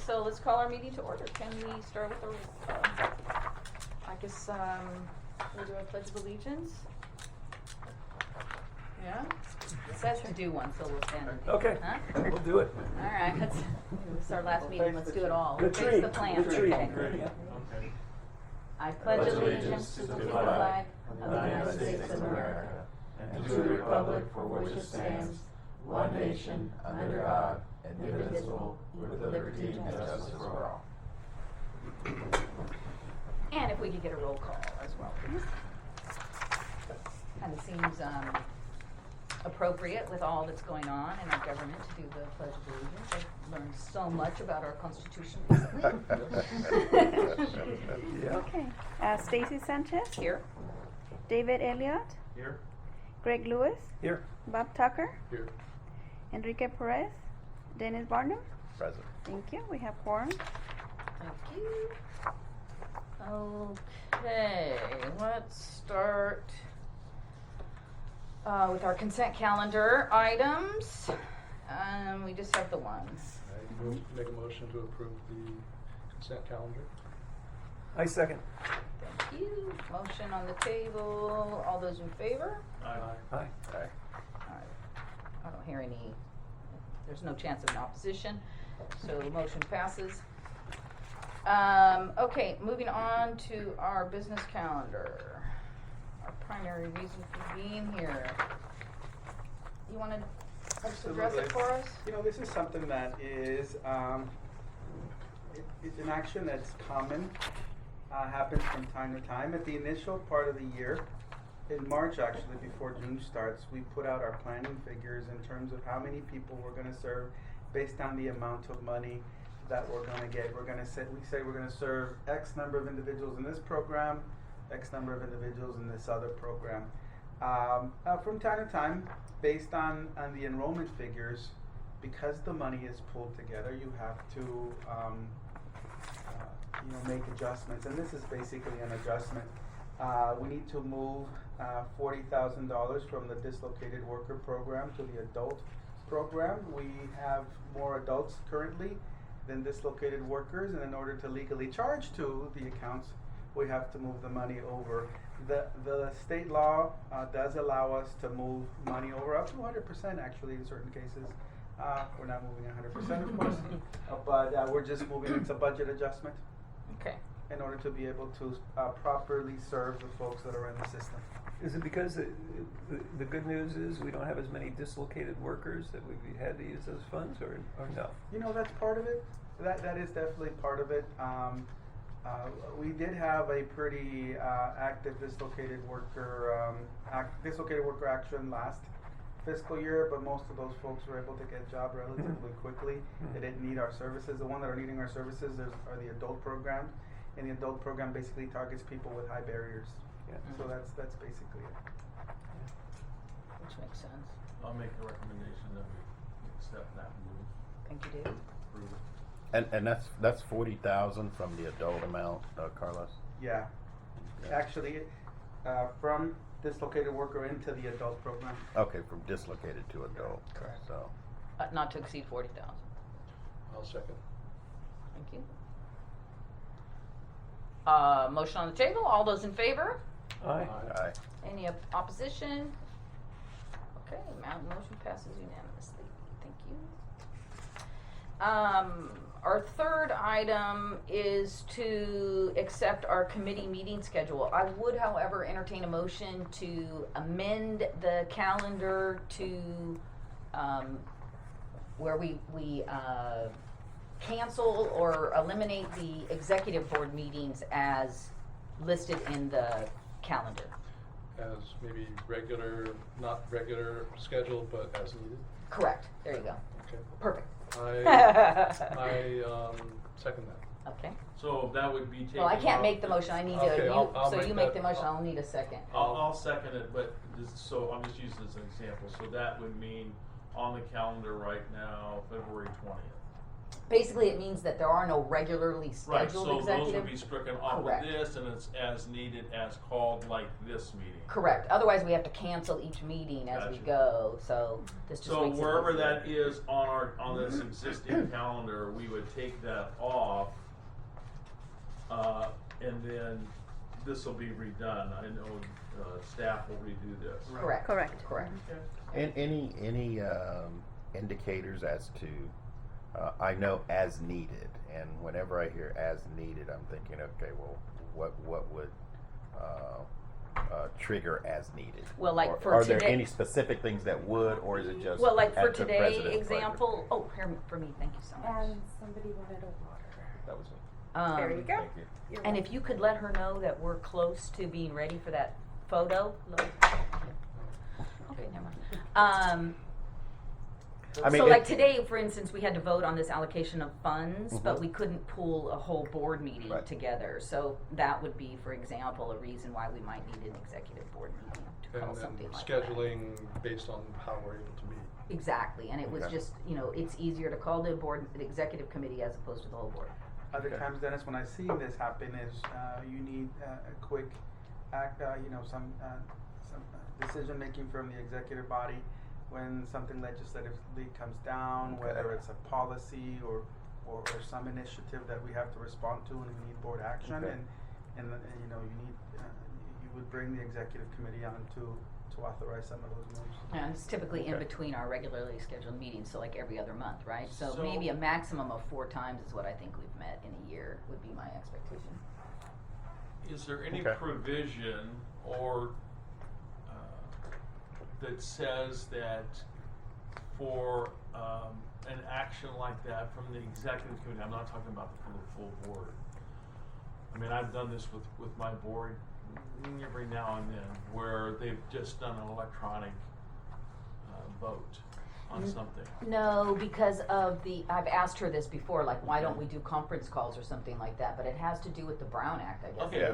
so let's call our meeting to order. Can we start with the, I guess, we'll do our Pledge of Allegiance? Yeah? It says to do one, so we'll stand. Okay, Huh? we'll do it. All right, it's our last meeting, let's do it all. The Face tree. the plan. The tree. Okay. I pledge allegiance to the flag of the United States of America and to the republic for which it stands, one nation, under God, indivisible, with liberty and justice for all. And if we could get a roll call as well, please. Kind of seems appropriate with all that's going on in our government to do the Pledge of Allegiance. I've learned so much about our Constitution recently. Yeah. Okay. Stacy Sanchez. Here. David Elliott. Here. Greg Lewis. Here. Bob Tucker. Here. Enrique Perez. Dennis Barnum. Present. Thank you. We have quorum. Thank you. Okay, let's start with our consent calendar items. We just have the ones. I make a motion to approve the consent calendar. I second. Thank you. Motion on the table. All those in favor? Aye. Aye. All right. I don't hear any, there's no chance of an opposition, so the motion passes. Okay, moving on to our business calendar. Our primary reason for being here. You want to address it for us? You know, this is something that is, it's an action that's common, happens from time to time. At the initial part of the year, in March actually, before June starts, we put out our planning figures in terms of how many people we're going to serve based on the amount of money that we're going to get. We're going to say, we're going to serve X number of individuals in this program, X number of individuals in this other program. From time to time, based on the enrollment figures, because the money is pulled together, you have to make adjustments, and this is basically an adjustment. We need to move $40,000 from the dislocated worker program to the adult program. We have more adults currently than dislocated workers, and in order to legally charge to the accounts, we have to move the money over. The state law does allow us to move money over up to 100% actually in certain cases. We're not moving 100% of course, but we're just moving, it's a budget adjustment. Okay. In order to be able to properly serve the folks that are in the system. Is it because the good news is we don't have as many dislocated workers that we've had to use those funds, or no? You know, that's part of it. That is definitely part of it. We did have a pretty active dislocated worker action last fiscal year, but most of those folks were able to get a job relatively quickly. They didn't need our services. The ones that are needing our services are the adult programs, and the adult program basically targets people with high barriers. Yeah. So that's basically it. Which makes sense. I'll make the recommendation that we accept that move. Thank you, David. Approve it. And that's 40,000 from the adult amount, Carlos? Yeah. Actually, from dislocated worker into the adult program. Okay, from dislocated to adult. Correct. So, Not to exceed 40,000. I'll second. Thank you. Motion on the table. All those in favor? Aye. aye. Any opposition? Okay, motion passes unanimously. Thank you. Our third item is to accept our committee meeting schedule. I would, however, entertain a motion to amend the calendar to where we cancel or eliminate the executive board meetings as listed in the calendar. As maybe regular, not regular schedule, but as needed. Correct. There you go. Okay. Perfect. I second that. Okay. So that would be taken Well, I can't off make the motion. I need Okay, I'll so make you make that- the motion. I'll need a second. I'll second it, but so I'm just using this as an example. So that would mean on the calendar right now, February 20th. Basically, it means that there are no regularly Right, scheduled so those would executive. be stricken off of Correct. this, and it's as needed as called, like this meeting. Correct. Otherwise, we have to cancel each meeting as we Gotcha. go. So this just So makes it wherever easier. that is on this existing calendar, we would take that off, and then this will be redone. I know staff will redo this. Correct. Correct. Correct. And any indicators as to, I know as needed, and whenever I hear as needed, I'm thinking, okay, well, what would trigger as needed? Well, like Or for are today- there any specific things that would, or is it just Well, like for at the today president's pleasure? example. Oh, here for me. Thank you so much. And somebody wanted a water. That was me. There you go. Thank you. You're And welcome. if you could let her know that we're close to being ready for that photo. Okay, never mind. I mean, So it- like today, for instance, we had to vote on this allocation of funds, but Mhm. we couldn't pull a whole board meeting Right. together. So that would be, for example, a reason why we might need an executive board meeting to call And then something like that. scheduling based on how we're able to meet. Exactly, and it was Okay. just, it's easier to call the board, the executive committee as opposed to the whole board. Other Okay. times, Dennis, when I see this happen, is you need a quick act, some decision making from the executive body when something legislatively comes down, Okay. whether it's a policy or some initiative that we have to respond to, and we need board action, Okay. and you would bring the executive committee on to authorize some of those moves. And it's typically in Okay. between our regularly scheduled meetings, so like every other month, right? So So- maybe a maximum of 4 times is what I think we've met in a year would be my expectation. Is there any Okay. provision or that says that for an action like that from the executive committee, I'm not talking about from the full board. I mean, I've done this with my board every now and then, where they've just done an electronic vote on something. No, because of I've asked her this before, like why don't we do conference calls or something like that, but it has to do with the Brown Act, I guess. Okay, Yeah.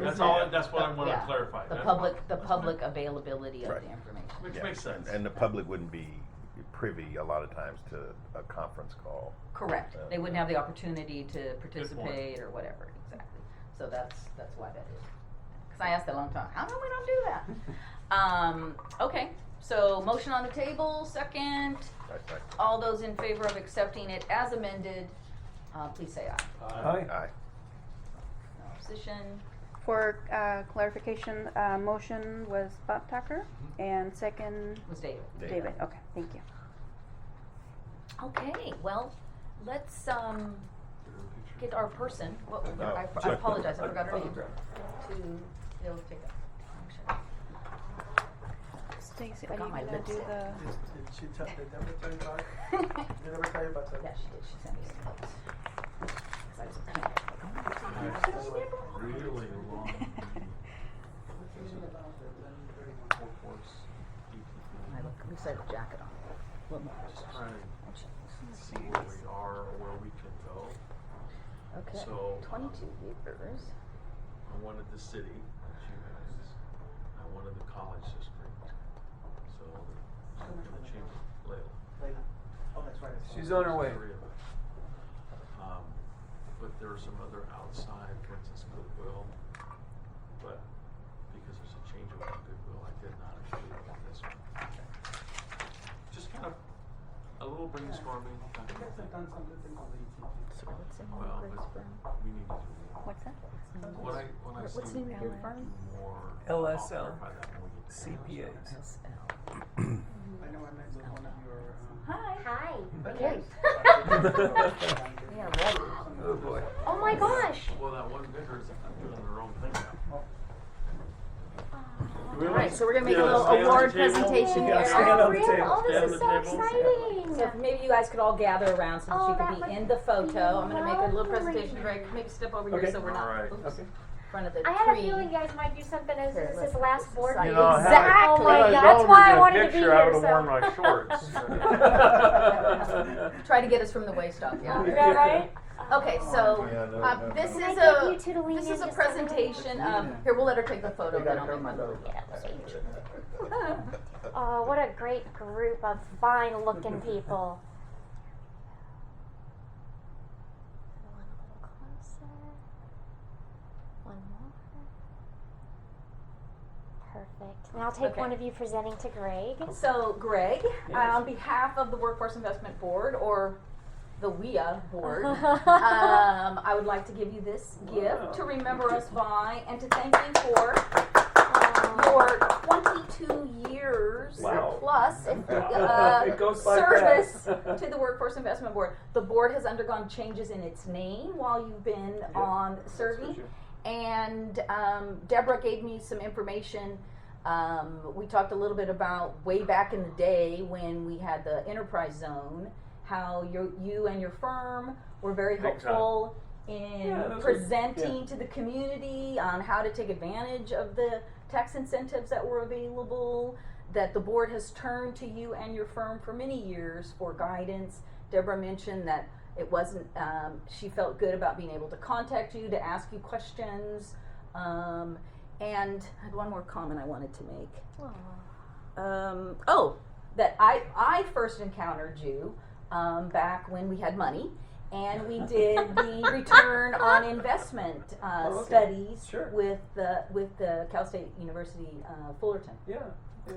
that's what I want to Yeah. clarify. The That's public, fine. the That's public fine. availability of Right. the information. Which Yeah. makes sense. And the public wouldn't be privy a lot of times to a conference call. Correct. Yeah. They wouldn't have the opportunity to participate or whatever, exactly. So that's why that is. Because I asked that a long time, how come we don't do that? Okay, so motion on the table, second. Right. All those in favor of accepting it as amended, please say aye. Aye. Aye. No opposition. For clarification, motion was Bob Tucker and second Was David. David. Okay, thank you. Okay, well, let's get our person. Well, Oh, I sure. apologize, I forgot her name. To take that. Stacy, are Forgot you my gonna do lipstick. the? Did she tell you about Did I ever tell you about that? Yeah, she did. She sent me some notes. 'Cause I was a pain. Really long. I look, at least I have a jacket on. Just trying to see where we are or where we can go. Okay, So, 22 years. I wanted the city, that's you guys. I wanted the college district. So, I'm gonna change Layla. Oh, that's right. She's on her way. Three of us. But there are some other outside, for instance, Goodwill. But because there's a change over in Goodwill, I did not include this one. Just kind of a little brainstorming. Kind You of guys have thing. done some good things on the ETP. Well, but we need to do What's that? what I What's see the name of your do firm? more. LSL. I'll clarify that when we get to CPAs. I know I met with one of your. Hi. Okay. Yeah, right. Oh, boy. Oh my gosh. Well, that one vendor is doing their own thing now. All right, so we're gonna make a Yeah, little stay on the award table. presentation Yeah, here. stand on Oh, the really? table. Oh, Stand this on is the so table. exciting. So if maybe you guys could all gather around so that Oh, you that could would be in the photo. be I'm gonna make a little lovely. presentation, Greg. Maybe step over here Okay. so we're not All right. Okay. in front of the I had a tree. feeling you guys might do something as Here, this is listen, the last this board is meeting. how- Exactly. Oh my God, that's why I wanted to be here. So. Try to get us from the waist up, yeah. Is that right? Okay, so this Can I is get you two to lean this in is a just a little? presentation of here. We'll let her take the photo, then I'll make my little. Oh, what a great group of fine-looking people. Perfect. And I'll take Okay. one of you presenting to Greg. So, Greg, Yes. on behalf of the Workforce Investment Board, or the WIA board, I would like to give you this gift to remember us by and to thank you for your 22 years Wow. plus It goes by service fast. to the Workforce Investment Board. The board has undergone changes in its name while you've been on serving. true. And Deborah gave me some information. We talked a little bit about way back in the day when we had the enterprise zone, how you and your firm were very Big time. helpful in Yeah, those were- presenting to the community on how to take advantage of the tax incentives that were available, that the board has turned to you and your firm for many years for guidance. Deborah mentioned that it wasn't, she felt good about being able to contact you, to ask you questions. And I had one more comment I wanted to make. That I first encountered you back when we had money, and we did the return on investment okay. studies Sure. with the Cal State University Fullerton. Yeah.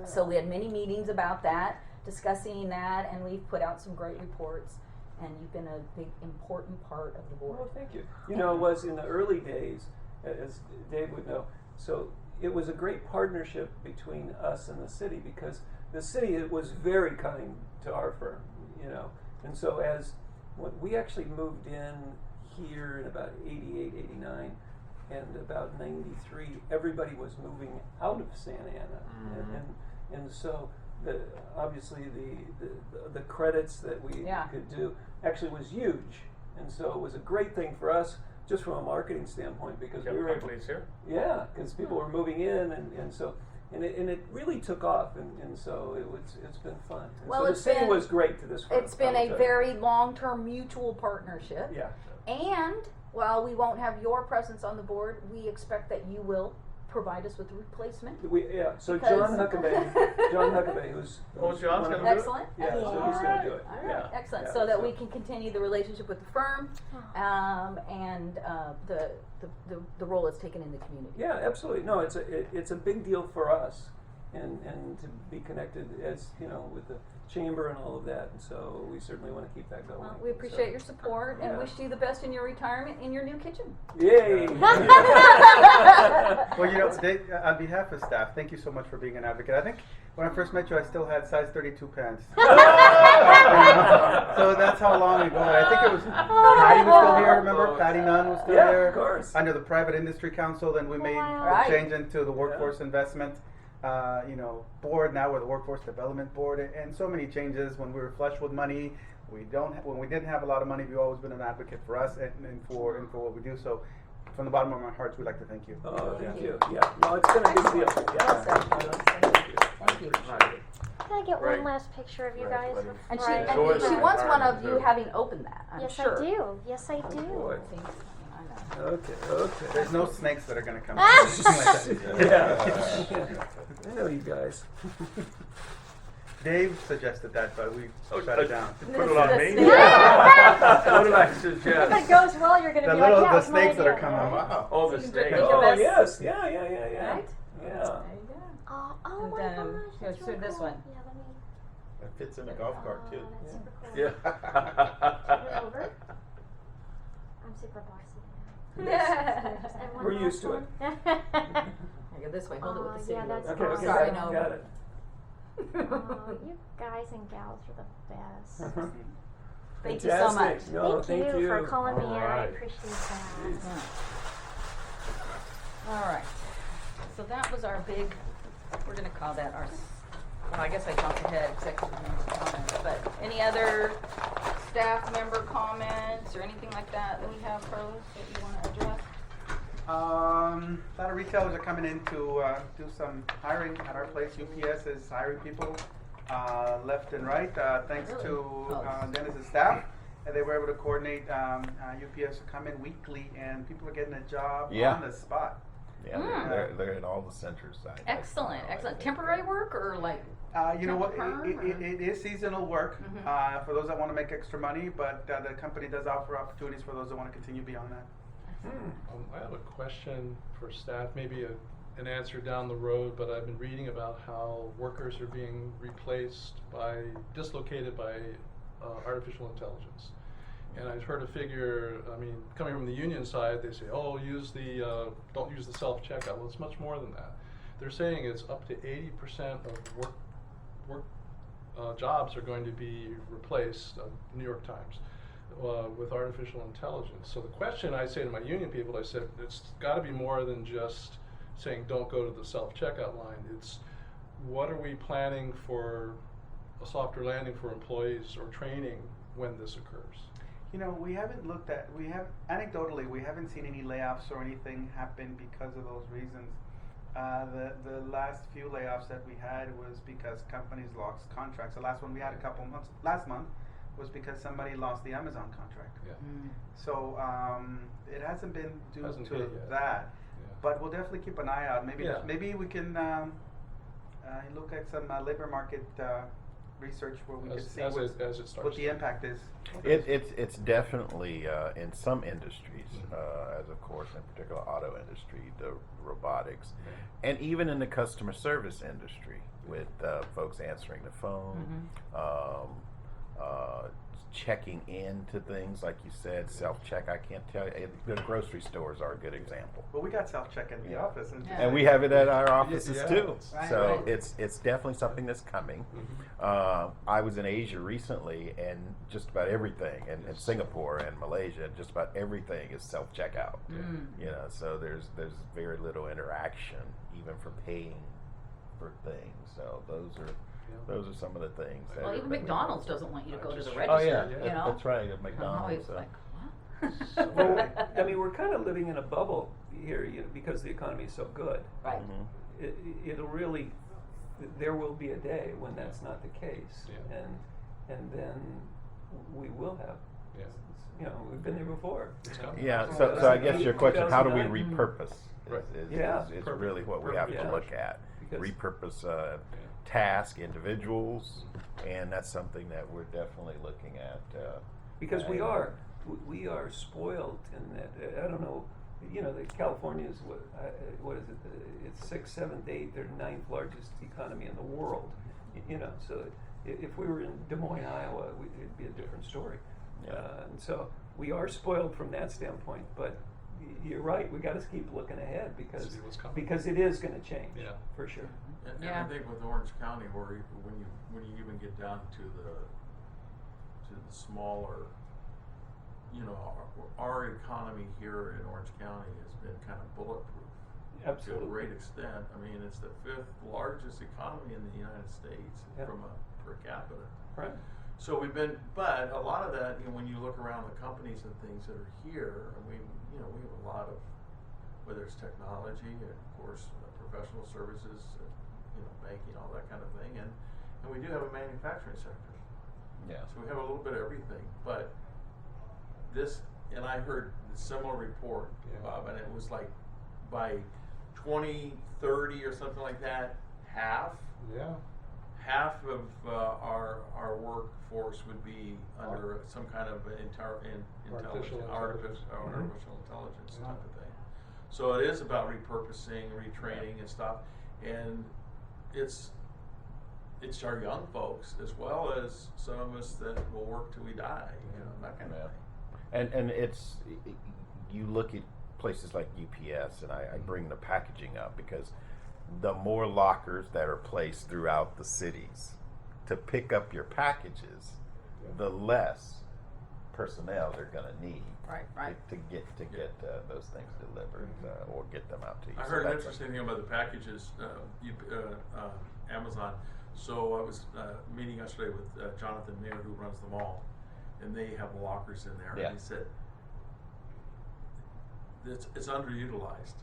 So we had many meetings about that, discussing that, and we've put out some great reports. And you've been a big, important part of the board. Well, thank you. You know, it was in the early days, as Dave would know, so it was a great partnership between us and the city, because the city was very kind to our firm, you know. And so when we actually moved in here in about 88, 89, and about 93, everybody was moving out of Santa Ana. And so obviously the credits that we could do actually was huge, and so it was a great thing for us just from a marketing standpoint, because we were able, here. because people were moving in, and so it really took off, and so it's been fun. And Well, so the it's city been- was great to this firm. It's been I a will tell very long-term mutual partnership. you. And while we won't have your presence on the board, we expect that you will provide us with a replacement. So Because- John Huckabee, who's Oh, John's one of gonna the- do it? Excellent. Yeah, so Excellent. he's gonna do it. All right, Yeah. excellent. Yeah, So that so- we can continue the relationship with the firm, and the role it's taken in the community. Yeah, absolutely. No, it's a big deal for us, and to be connected, as you know, with the chamber and all of that. And so we certainly want to keep that going. Well, we appreciate your support and Yeah. wish you the best in your retirement in your new kitchen. Yay! Well, you know, Dave, on behalf of staff, thank you so much for being an advocate. I think when I first met you, I still had size 32 pants. So that's how long ago. I think it was Patty was still here. Remember, Patty Nunn was still Yeah, there. of course. Under the Private Industry Council, then we made Wow. Right. the change into the Workforce Investment, board. Now we're the Workforce Development Board, and so many changes. When we were flush with money, when we didn't have a lot of money, we've always been an advocate for us and for what we do. So, from the bottom of our hearts, we'd like to thank you. Oh, thank you. Yeah, no, it's been a big deal. Yes, Yeah. thank you. Thank you. Can I get Right. one last picture of you Right, guys? buddy. And before I she, go? and she wants one of Too. you having opened that, I'm Yes, sure. I do. Yes, I do. boy. See, I know. Okay. There's no snakes that are going to come. I know you guys. Dave suggested that, but we shut it down. Put it on The me? snake. What did I If it suggest? goes well, you're going to The be like, little yeah, the it's my snakes that are idea. coming. Wow. Oh, the So you snake. drink your Oh, best. yes. Yeah. Right? Yeah. There you go. Oh And my then, gosh, here, that's so really this cool. one. Yeah, let me. It fits in a golf cart too. That's super cool. Yeah. Turn it over. I'm super bossy. And one We're used last to it. one. I go this way, hold it with the city Yeah, that's logo. Okay. Sorry, got no. it, got it. Oh, you guys and gals are the best. Thank you so much. Fantastic. No, Thank you for you. calling me in. I Alright. appreciate that. All right. So that was our big, we're going to call that our, well, I guess I jumped ahead, executive member comments, but any other staff member comments or anything like that we have, pros, that you want to address? A lot of retailers are coming in to do some hiring at our place. UPS is hiring people left and right, thanks Really? to Oh. Dennis's staff. And they were able to coordinate UPS to come in weekly, and people are getting a job Yeah. on the spot. Yeah, Mm. they're in all the centers side. Excellent, excellent. Temporary work or like? You know what? Temp to perm, or? It is seasonal work Mhm. for those that want to make extra money, but the company does offer opportunities for those that want to continue beyond that. I have a question for staff, maybe an answer down the road, but I've been reading about how workers are being dislocated by artificial intelligence. And I've heard a figure, I mean, coming from the union side, they say, oh, don't use the self-checkout. Well, it's much more than that. They're saying it's up to 80% of work jobs are going to be replaced, New York Times, with artificial intelligence. So the question I say to my union people, I said, it's got to be more than just saying don't go to the self-checkout line. It's what are we planning for a softer landing for employees or training when this occurs? You know, anecdotally, we haven't seen any layoffs or anything happen because of those reasons. The last few layoffs that we had was because companies lost contracts. The last one we had last month was because somebody lost the Amazon contract. Yeah. So it hasn't been due Hasn't to hit yet. that, Yeah. but we'll definitely keep an eye out. Maybe we can look at some labor market research where we can see as what it starts the impact is. It's definitely in some industries, as of course in particular auto industry, the robotics, and even in the customer service industry with folks answering the phone, checking into things like you said, self-check. I can't tell you. The grocery stores are a good example. Well, we got self-check in the office, And we have it at our offices Yeah. too. Right, So right. it's definitely something that's coming. I was in Asia recently, and just about everything, and in Singapore and Malaysia, just about everything is self-checkout. You know, so there's very little interaction even for paying for things. So those are some of the things. Well, that even we- McDonald's doesn't want you to go to the Oh register, yeah, you know? that's right. At I'm McDonald's. always So. like, what? Well, I mean, we're kind of living in a bubble here, because the economy is so good. Right. It'll really, there will be a day when that's not the case, Yeah. and then we will have. Yeah. You know, we've been there before. It's coming. Yeah, so I guess your question, how do we 2009? repurpose? Right. Yeah. Is really what we have to Yeah. look at. Because- Repurpose task, individuals, and that's something that we're definitely looking at. Because we are spoiled in that. I don't know. You know, California is what is it? It's 6th, 7th, 8th, or 9th largest economy in the world. You know, so if we were in Des Moines, Iowa, it'd be a different story. Yeah. And so we are spoiled from that standpoint. But you're right. We got to keep looking ahead See what's coming. because it is going to change. Yeah. For sure. And Yeah. I think with Orange County, when you even get down to the smaller, you know, our economy here in Orange County has been kind of bulletproof. Absolutely. To a great extent. I mean, it's the 5th largest economy in the United States Yeah. from a per capita. Right. So but a lot of that, you know, when you look around the companies and things that are here, we have a lot of, whether it's technology, and of course, professional services, banking, all that kind of thing, and we do have a manufacturing sector. Yeah. So we have a little bit of everything, but and I heard a similar report, Yeah. Bob, and it was like by 2030 or something like that, half of our workforce would be under some kind of Artificial artificial intelligence type of thing. So it is about repurposing, retraining and stuff, and it's our young folks as well as some of us that will work till we die, that kind of thing. And you look at places like UPS, and I bring the packaging up because the more lockers that are placed throughout the cities to pick up your packages, the less personnel they're going to need Right. to get those things delivered or get them out to you. I So heard an that's interesting thing about the packages, Amazon. So I was meeting yesterday with Jonathan Mayer, who runs the mall, and they have lockers in there. Yeah. And he said it's underutilized.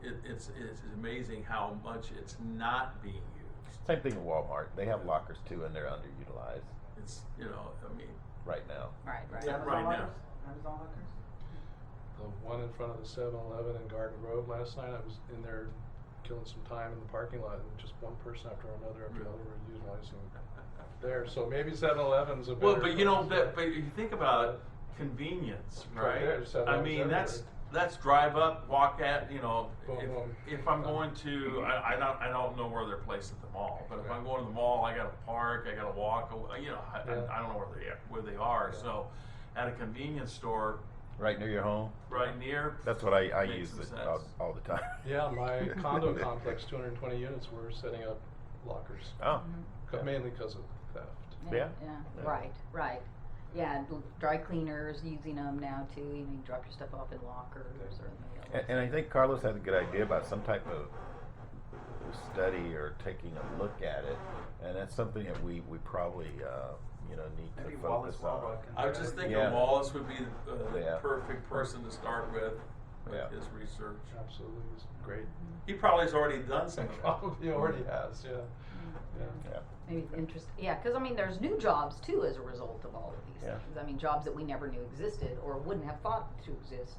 It's amazing how much it's not being used. Same thing with Walmart. They have lockers too, and they're underutilized It's right now. Right. Yeah. Right now. Amazon lockers? The one in front of the 7-Eleven in Garden Road last night, I was in there killing some time in the parking lot, and just one person after another were utilizing there. So maybe 7-Eleven's a better. Well, but but you think about convenience, Right right? there, just have I those mean, everywhere. That's drive up, walk at, you know, Boom. if I'm going to, I don't know where they're placed at the mall, but if I'm going to the mall, I gotta park, I gotta walk, you know, I don't know where they are, so at a convenience store, Right near your home? right near. That's what I makes use some it sense. all the time. Yeah, my condo complex, 220 units, we're setting up lockers, Oh, but mainly because of theft. Yeah. Yeah, right. Yeah, dry cleaners using them now too. You know, you drop your stuff off in lockers or in the and I think Carlos has a good idea about some type of study or taking a look at it, and that's something that we probably need Maybe to Wallace focus on. Wallbrook can I was do just that. thinking Yeah. Wallace would be the Yeah. perfect person to start with Yeah. his research. Absolutely, it's great. He probably has already done some of that. Probably already has, yeah. Yeah. Maybe interest. Yeah, because I mean, there's new jobs too as a result of all of these Yeah. things. I mean, jobs that we never knew existed or wouldn't have thought to exist,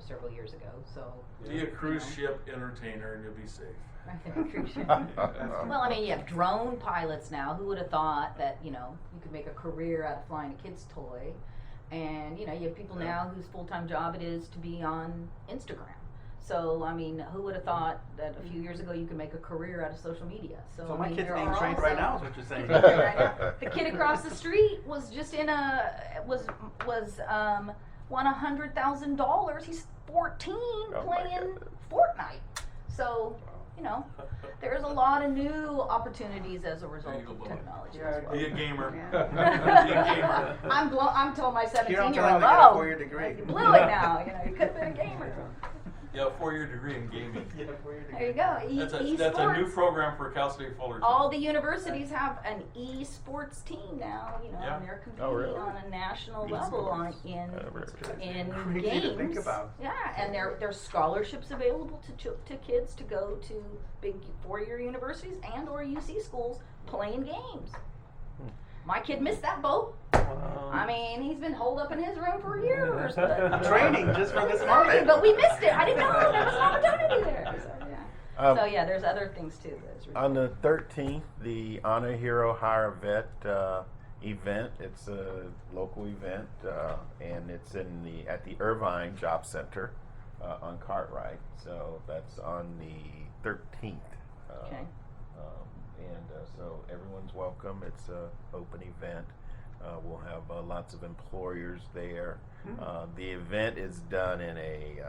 several years ago. So. Be a cruise ship entertainer and you'll be safe. Well, I mean, you have drone pilots now. Who would have thought that, you could make a career out of flying a kid's toy? And, you have people now whose full-time job it is to be on Instagram. So, I mean, who would have thought that a few years ago you could make a career out of social media? So I my mean, kid's there being are trained right also- now is what you're saying. Right now. The kid across the street was just won $100,000. He's 14 my playing goodness. Fortnite. So, there's a lot of new opportunities as a result There you go, of boy. technology as well. Be a gamer. Yeah. Be a gamer. I'm telling my Here I'm 17-year-old, telling him to get a oh, 4-year degree. you blew it now. You could have been a gamer. Yeah, a 4-year degree in gaming. Yeah, 4-year There you degree. go. That's a new Esports. program for Cal State Fullerton. All the universities have an esports team now, Yeah. and they're competing Oh, really? on a national level in Crazy games. to think about. Yeah, and there's scholarships available to kids to go to big 4-year universities and or UC schools playing games. My kid missed that boat. I mean, he's been holed up in his room for years. But, Training just for this Exactly, moment. but we missed it. I didn't know there was an opportunity there. So, Um, yeah, there's other things too. That's really On the 13th, the Honor Hero Hire Vet event. It's a local event, and it's at the Irvine Job Center on Cartwright. So that's on the 13th. Okay. So everyone's welcome. It's an open event. We'll have lots of employers there. The event is done in a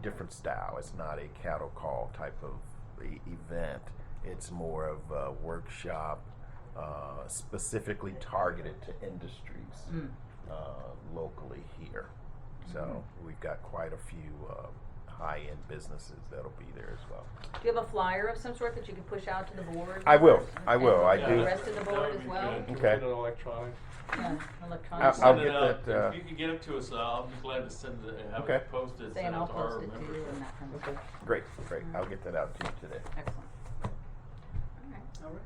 different style. It's not a cattle call type of event. It's more of a workshop specifically targeted to industries locally here. So we've got quite a few high-end businesses that'll be there as well. Do you have a flyer of some sort that you could push out to the board? I will. I And will. I the do. rest of the board as well? Can we Okay. get it electronic? Yeah, I'll electronic. Send it get out. that, If you can get it to us, I'll be glad to send it, have Okay. it posted, Saying send I'll it to our post it to members. you and that kind of thing. Great. I'll get that out to you today. Excellent. All right.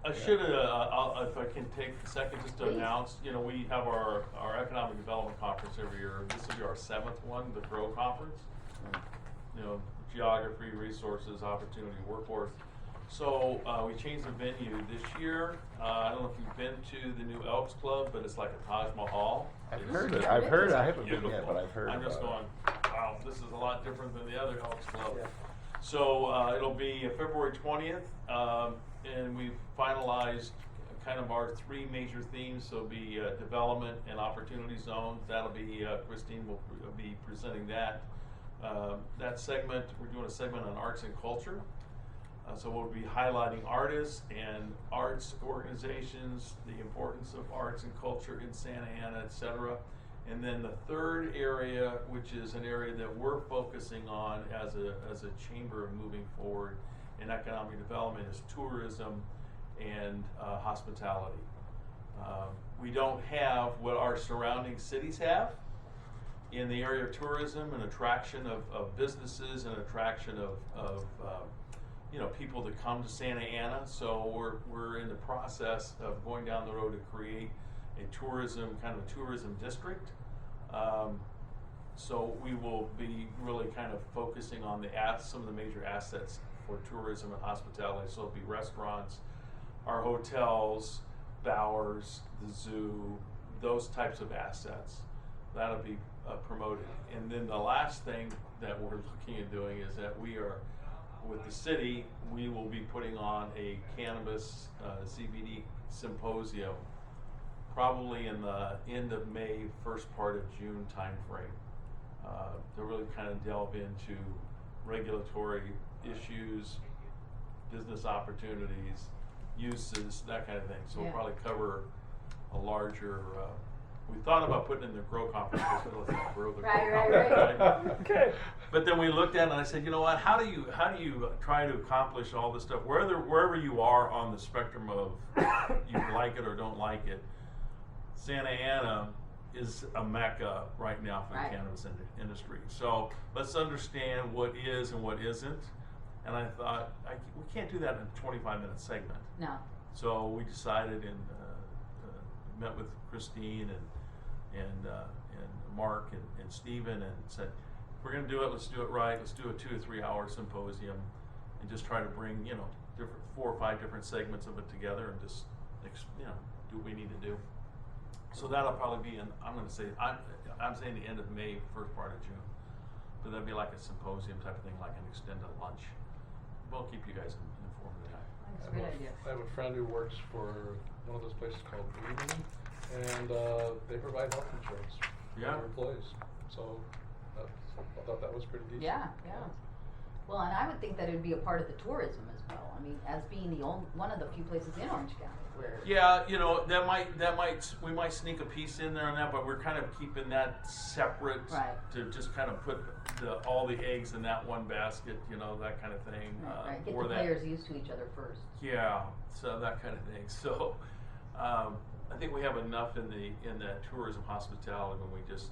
I should, if I can take a second just to Please. announce, we have our economic development conference every year. This will be our 7th one, the GROW conference. Geography, resources, opportunity, workforce. So we changed the venue this year. I don't know if you've been to the new Elks Club, but it's like a Taj Mahal. I've It's heard it. I've heard. I haven't been beautiful. yet, but I've heard. I'm just about going, wow, this is a lot different than the other Elks Club. Yeah. So it'll be February 20th, and we've finalized kind of our 3 major themes. So it'll be development and opportunity zones. That'll be Christine will be presenting that. That segment, we're doing a segment on arts and culture. So we'll be highlighting artists and arts organizations, the importance of arts and culture in Santa Ana, etc. And then the third area, which is an area that we're focusing on as a chamber moving forward in economic development, is tourism and hospitality. We don't have what our surrounding cities have in the area of tourism and attraction of businesses and attraction of people to come to Santa Ana. So we're in the process of going down the road to create a tourism district. So we will be really kind of focusing on some of the major assets for tourism and hospitality. So it'll be restaurants, our hotels, Bowers, the zoo, those types of assets. that'll be promoted. And then the last thing that we're looking at doing is that we are, with the city, we will be putting on a cannabis CBD symposium, probably in the end of May, first part of June timeframe, to really kind of delve into regulatory issues, business opportunities, uses, that kind of thing. So we'll Yeah. probably cover a larger. We thought about putting it in the Grow Conference, but let's not grow the Right. Okay. But then we looked at it and I said, you know what? How do you try to accomplish all this stuff wherever you are on the spectrum of you like it or don't like it? Santa Ana is a mecca right now for Right. the cannabis industry. So let's understand what is and what isn't. And I thought we can't do that in a 25-minute segment. No. So we decided and met with Christine and Mark and Stephen and said, if we're going to do it, let's do it right. Let's do a 2 or 3 hour symposium and just try to bring, different 4 or 5 different segments of it together and just, do what we need to do. So that'll probably be I'm going to say, I'm saying the end of May, first part of June. But that'd be like a symposium type of thing, like an extended lunch. We'll keep you guys informed of that. That's a good idea. I have a friend who works for one of those places called WDB, and they provide health insurance for Yeah. their employees. So I thought that was pretty decent. Yeah, yeah. Well, and I would think that it would be a part of the tourism as well. I mean, as being one of the few places in Orange County where. Yeah, we might sneak a piece in there on that, but we're kind of keeping that separate Right. to just kind of put all the eggs in that one basket, that kind of thing. Right. Get or the that- players used to each other first. Yeah, so that kind of thing. So I think we have enough in that tourism hospitality when we just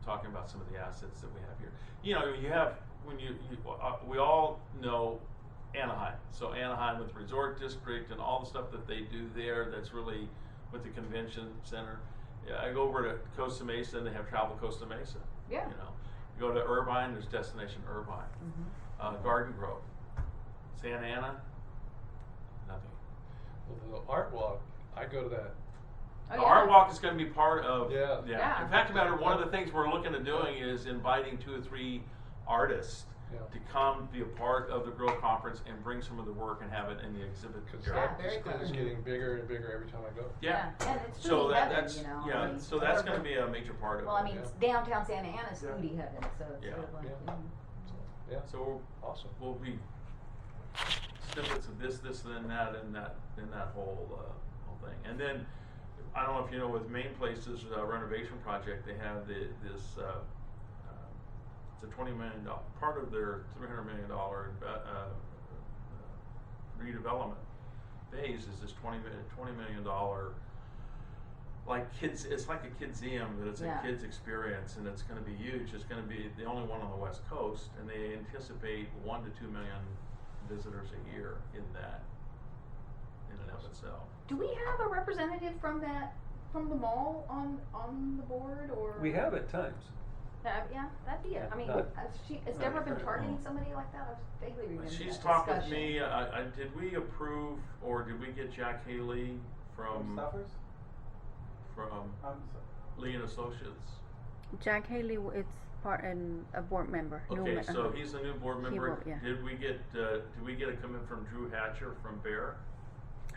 talking about some of the assets that we have here. You have we all know Anaheim. So Anaheim with Resort District and all the stuff that they do there, that's really with the convention center. Yeah, I go over to Costa Mesa and they have Travel Costa Mesa. Yeah. You go to Irvine, there's Destination Irvine. Mm-hmm. Garden Grove. Santa Ana, nothing. Well, the art walk, I go to that. Oh, The yeah. Art Walk is going to be part of. Yeah. Yeah. In fact, one of the things we're looking at doing is inviting 2 or 3 artists Yeah. to come be a part of the Grow Conference and bring some of the work and have it in the exhibit. Because area. that very just is clever. getting bigger and bigger every time I go. Yeah. And it's So foodie heaven, that's I mean, so that's going to be a major part of Well, it. I mean, Yeah. downtown Santa Ana's Yeah. foodie heaven, so it's Yeah. sort of like. Yeah. mm. Yeah. So Awesome. we'll be snippets of this, and that, in that whole thing. And then I don't know if you know, with Main Place's renovation project, they have this. It's a $20 million part of their $300 million redevelopment phase is this $20 million like kids. It's like a kidseum, but it's Yeah. a kids experience, and it's going to be huge. It's going to be the only one on the West Coast, and they anticipate 1 to 2 million visitors a year in and of itself. Do we have a representative from the mall on the board, or? We have at times. Yeah, that'd be it. I mean, No. has Deborah been targeting somebody like that? I was vaguely remember She's that talked with discussion. me. Did we approve, or did we get Jack Haley from Stuffers? from So- Lee and Associates? Jack Haley, it's a board member. new Okay, me- so he's a new board He member. will, yeah. Did we get a commitment from Drew Hatcher from Bear?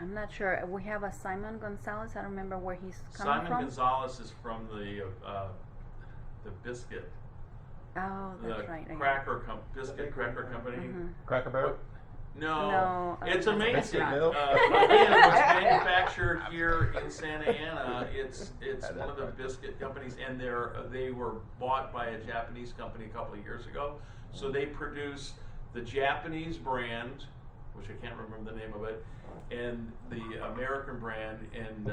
I'm not sure. We have a Simon Gonzalez. I don't remember where he's coming Simon from. Gonzalez is from the biscuit, Oh, that's the right. biscuit big cracker one, company. Mm-hmm. Cracker Barrel? No, No, it's that's a amazing. restaurant. Again, it was manufactured here in Santa Ana. It's one of the biscuit companies, and they were bought by a Japanese company a couple of years ago. So they produce the Japanese brand, which I can't remember the name of it, and the American brand, and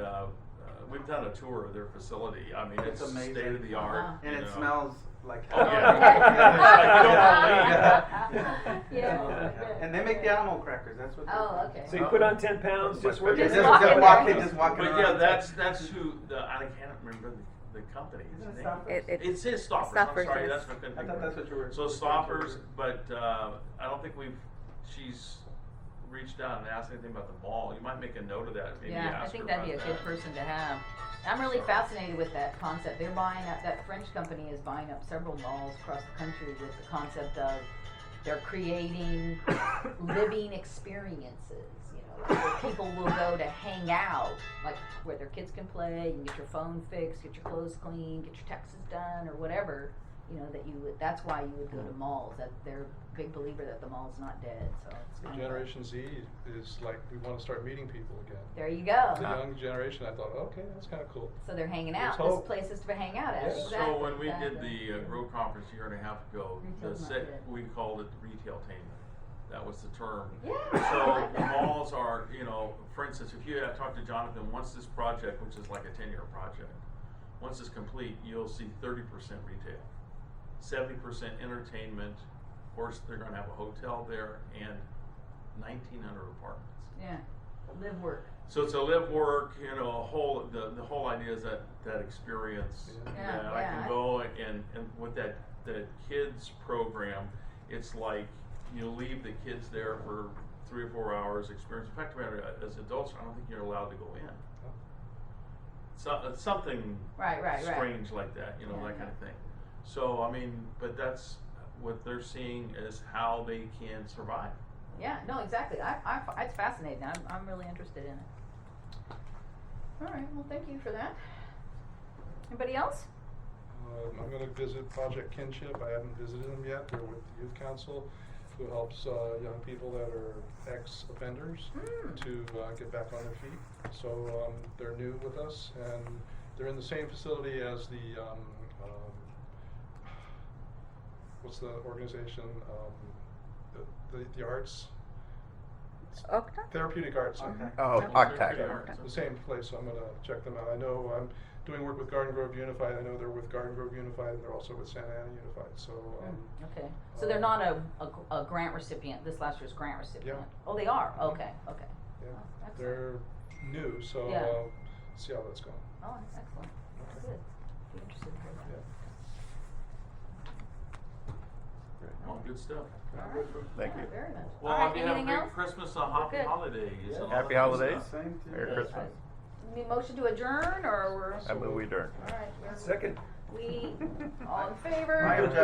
we've done a tour of their facility. I mean, it's amazing. state of the art. Uh-huh. And it smells like Oh, heaven. yeah. Yeah. And they make the animal crackers. That's what. Oh, okay. So you put on 10 pounds, just work Just, it walk in walking, there. just walking But around. yeah, that's who I can't remember the company. Isn't it name. Stoppers? It says Stoppers. Stoppers, I'm sorry, yes. that's what I couldn't I think thought of. that's what you were. So Stoppers, but I don't think reached out and asked anything about the mall, you might make a note of that, maybe Yeah, I ask think her that'd be a about good that. person to have. I'm really fascinated with that concept. They're buying up, that French company is buying up several malls across the country with the concept of they're creating living experiences, you know, like where people will go to hang out, like where their kids can play, you can get your phone fixed, get your clothes clean, get your taxes done, or whatever, you know, that you would, that's why you would go to malls, that they're a big believer that the mall's not dead, so it's kind of. Generation Z is like, we want to start meeting people again. There you go. The young generation, I thought, okay, that's kind of cool. So they're hanging There's out. This hope. place is to hang out at. Yeah. Exactly. So when we did exactly. the Grow Conference a year and a half ago, Retail's not dead. we called it retailtainment. That was the term. Yeah, I So like the that. malls are, you know, for instance, if you talk to Jonathan, once this project, which is like a 10-year project, once it's complete, you'll see 30% retail, 70% entertainment. Of course, they're going to have a hotel there and 1,900 apartments. Yeah, live work. So it's a live work, you know, the whole idea is that experience. Yeah, that I yeah. can go and with that kids program, it's like you leave the kids there for 3 or 4 hours experience. In fact, as adults, I don't think you're allowed to go in. So it's something Right. strange like that, you know, Yeah, that kind of thing. So I mean, but that's what they're seeing is how they can survive. Yeah, no, exactly. It's fascinating. I'm really interested in it. All right. Well, thank you for that. Anybody else? I'm going to visit Project Kinship. I haven't visited them yet. They're with the Youth Council, who helps young people that are ex-offenders to get back on their feet. So they're new with us, and they're in the same facility as the what's the organization? The arts. Octa? Therapeutic Arts. Okay. Oh, Therapeutic Octave. arts. The same place, so I'm going to check them out. I know I'm doing work with Garden Grove Unified. I know they're with Garden Grove Unified, and they're also with Santa Ana Unified. So Okay. So they're not a grant recipient. This last year's grant recipient. Yeah. Oh, they are. Okay. Okay. yeah, Oh, excellent. they're new, so Yeah. see how that's going. Oh, excellent. Good. Be interested to hear that. Yeah. All good stuff. All right. Thank you. Very much. Well, All right. if you have a Anything great else? Christmas, a happy good. holidays. Yeah. and all Happy that good holidays. stuff. Same to Merry you. Christmas. Need motion to adjourn, or we're I move we adjourn. all right. Second. We all in favor? I object.